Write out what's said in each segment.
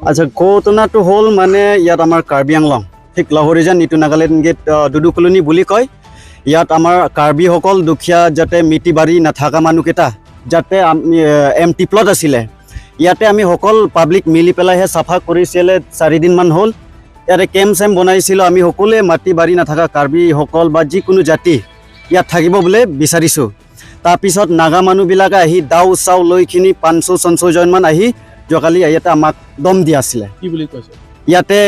আচ্ছা ঘটনাটো হ'ল মানে ইয়াত আমাৰ কাৰ্বি আংলং ঠিক লাহৰিজান ইটো নাগালেণ্ড গেট দুদু কলনী বুলি কয়। ইয়াত আমাৰ কাৰ্বিসকল দুখীয়া যাতে মিতি বাৰী নাথাকা মানুহকেইটা যাতে এমটি প্লট আছিলে ইয়াতে আমি সকল পাব্লিক মিলি পেলাইহে চাফা কৰিছিলে 4 দিনমান হ'ল। ইয়াতে কেম্প চেম্প বনাইছিলোঁ আমি সকলোৱে মাটি বাৰী নাথাকা কাৰ্বিসকল বা যিকোনো জাতি ইয়াত থাকিব বুলি বিচাৰিছোঁ। তাৰপিছত নাগা মানুহবিলাকে আহি দাও চাও লৈখিনি 500-600 জনমান আহি যোৱাকালি ইয়াতে আমাক দম দি আছিলে। কি বুলি কৈছে? ইয়াতে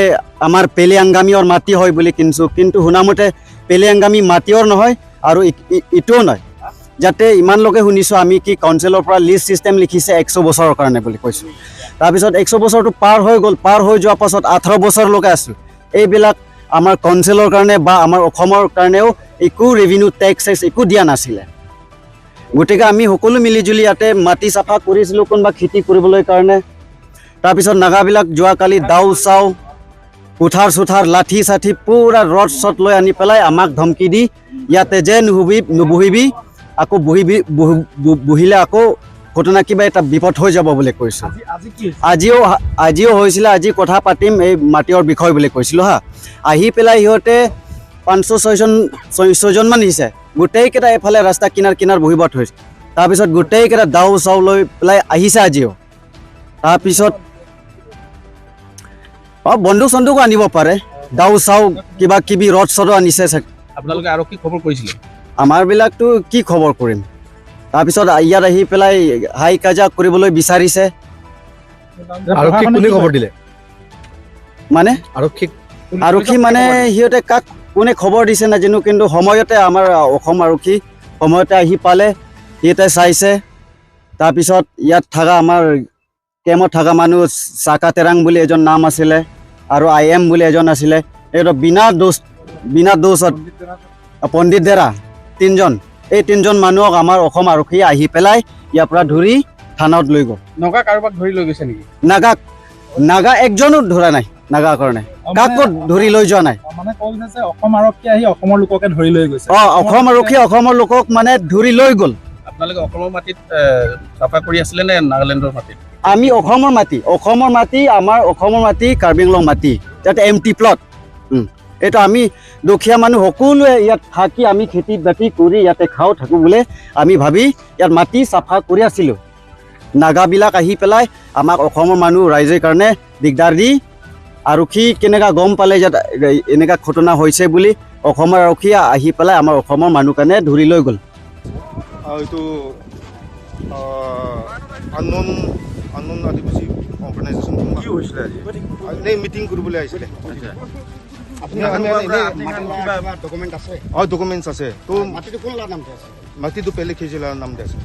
আমাৰ পেলে আংগামীৰ মাটি হয় বুলি কিনিছোঁ, কিন্তু শুনামতে পেলে আংগামী মাটিৰ নহয় আৰু ইটোও নহয়। যাতে ইমান লোকে শুনিছোঁ আমি কি কাউন্সিলৰ পৰা লিষ্ট ছিষ্টেম লিখিছে 100 বছৰৰ কাৰণে বুলি কৈছোঁ। তাৰপিছত 100 বছৰটো পাৰ হৈ গ'ল, পাৰ হৈ যোৱাৰ পাছত 18 বছৰলৈকে আছোঁ। এইবিলাক আমাৰ কাউন্সিলৰ কাৰণে বা আমাৰ অসমৰ কাৰণেও একো ৰেভিনিউ টেক্স একো দিয়া নাছিলে। গতিকে আমি সকলো মিলিজুলি ইয়াতে মাটি চাফা কৰিছিলোঁ কোনোবা খেতি কৰিবলৈ কাৰণে। তাৰপিছত নাগাবিলাক যোৱাকালি দাও চাও কুঠাৰ চুঠাৰ লাঠি চাঠি পূৰা ৰড চট লৈ আনি পেলাই আমাক ধমকি দি ইয়াতে যে নবহিবি আকৌ বহিলে আকৌ ঘটনা কিবা এটা বিপদ হৈ যাব বুলি কৈছোঁ। আজিও হৈছিলে, আজি কথা পাতিম এই মাটিৰ বিষয় বুলি কৈছিলোঁ হা। আহি পেলাই সিহঁতে 500-6জনমান আহিছে, গোটেইকেইটা এইফালে ৰাস্তা কিনাৰ বহিব থৈছে। তাৰপিছত গোটেইকেইটা দাও চাও লৈ পেলাই আহিছে আজিও। তাৰপিছত বন্দুক চন্দুকো আনিব পাৰে, দাও চাও কিবা কিবি ৰড চডো আনিছে। আপোনালোকে আৰু কি খবৰ কৰিছিলে? আমাৰবিলাকতো কি খবৰ কৰিম। তাৰপিছত ইয়াত আহি পেলাই হাই কাজিয়া কৰিবলৈ বিচাৰিছে। আৰক্ষীক কোনে খবৰ দিলে? মানে আৰক্ষী মানে সিহঁতে কাক কোনে খবৰ দিছে নাজানো, কিন্তু সময়তে আমাৰ অসম আৰক্ষী সময়তে আহি পালে, সিহঁতে চাইছে। তাৰপিছত ইয়াত থকা আমাৰ কেম্পত থকা মানুহ চাকা তেৰাং বুলি এজন নাম আছিলে আৰু IM বুলি এজন আছিলে। এইটো বিনা দোষত পণ্ডিত দেৰা 3জন, এই 3জন মানুহক আমাৰ অসম আৰক্ষীয়ে আহি পেলাই ইয়াৰ পৰা ধৰি থানাত লৈ গ'ল। নগা কাৰোবাক ধৰি লৈ গৈছে নেকি? নাগা একজনো ধৰা নাই, নাগা কাৰণে কাকো ধৰি লৈ যোৱা নাই। মানে কৈছে যে অসম আৰক্ষী আহি অসমৰ লোককে ধৰি লৈ গৈছে। অসম আৰক্ষীয়ে অসমৰ লোকক মানে ধৰি লৈ গ'ল। আপোনালোকে অসমৰ মাটিত চাফা কৰি আছিলে নে নাগালেণ্ডৰ মাটিত? আমি অসমৰ মাটি আমাৰ অসমৰ মাটি কাৰ্বি আংলং মাটি যাতে এমটি প্লট। এইটো আমি দুখীয়া মানুহ সকলোৱে ইয়াত থাকি আমি খেতি বাতি কৰি ইয়াতে থাকোঁ বুলি আমি ভাবি ইয়াত মাটি চাফা কৰি আছিলোঁ। নাগাবিলাক আহি পেলাই আমাক অসমৰ মানুহ ৰাইজৰ কাৰণে দিগদাৰ দি আৰক্ষী কেনেকুৱা গম পালে ইয়াত এনেকুৱা ঘটনা হৈছে বুলি অসমৰ আৰক্ষীয়ে আহি পেলাই আমাৰ অসমৰ মানুহ কাৰণে ধৰি লৈ গ'ল। এইটো আননোন আদিবাসী অৰ্গেনাইজেশ্যন কি হৈছিলে আজি? এনেই মিটিং কৰিবলৈ আহিছিলে। ডকুমেণ্টছ আছে। তো মাটিটো পেলে খেজিলাৰ নামতে আছে।